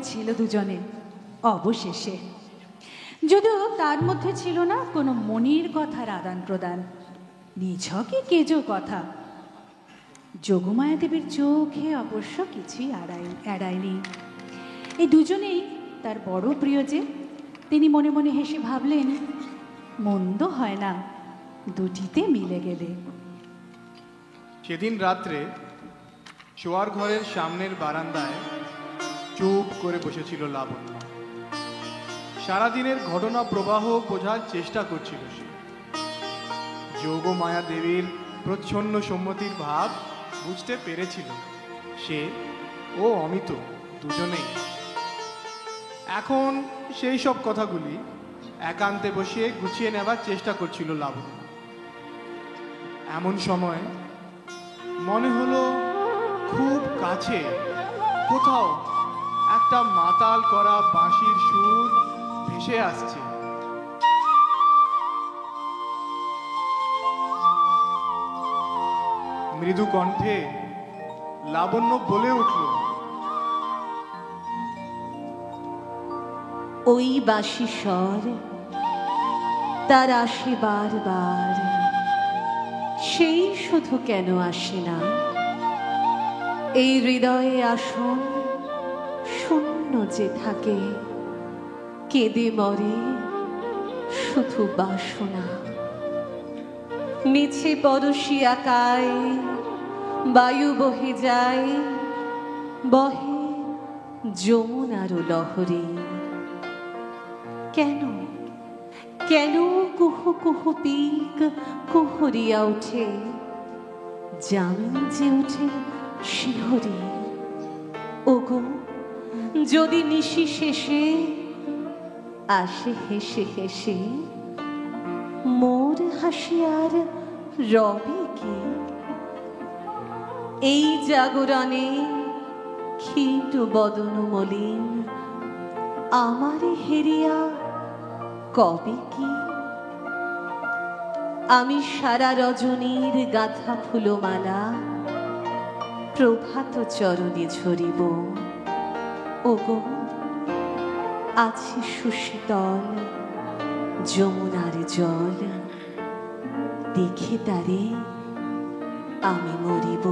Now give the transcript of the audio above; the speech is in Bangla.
ছিল দুজনে অবশেষে, যদিও তার মধ্যে ছিল না কোনো মনির কথার আদান প্রদান, নিছকই কেজো কথা। যোগমায়া দেবীর চোখে অবশ্য কিছুই এড়ায়নি। এই দুজনেই তার বড় প্রিয় যে তিনি মনে মনে হেসে ভাবলেন, মন্দ হয় না দুটিতে মিলে গেলে। সেদিন রাত্রে শোয়ার ঘরের সামনের বারান্দায় চুপ করে বসেছিল লাবণ্য। সারাদিনের ঘটনা প্রবাহ বোঝার চেষ্টা করছিল সে। যোগমায়া দেবীর প্রচ্ছন্ন সম্মতির ভাব বুঝতে পেরেছিল সে ও অমিত দুজনেই। এখন সেই সব কথাগুলি একান্তে বসে গুছিয়ে নেবার চেষ্টা করছিল লাবণ্য। এমন সময় মনে হলো খুব কাছে কোথাও একটা মাতাল করা বাঁশির সুর ভেসে আসছে। মৃদু কণ্ঠে লাবণ্য বলে উঠল, ওই বাঁশি স্বর তার আসে বারবার, সেই শুধু কেন আসে না? এই হৃদয়ে আসন শূন্য যে থাকে, কেঁদে মরে শুধু বাসনা। মিছে পরশি আকায় বায়ু বহে যায়, বহে যমুনার লহরী। কেন কেন কুহু কুহু পিক কুহরিয়া ওঠে, জামিন যে উঠে শিহরি। ওগো যদি নিশি শেষে আসে হেসে হেসে, মোর হাসি আর রবে কি? এই জাগরণে ক্ষীণ বদন মলিন আমারে হেরিয়া কবে কি? আমি সারা রজনীর গাঁথা ফুলমালা প্রভাত চরণে ঝরিব। ওগো আছে সুশীতল যমুনার জল, দেখে তারে আমি মরিব।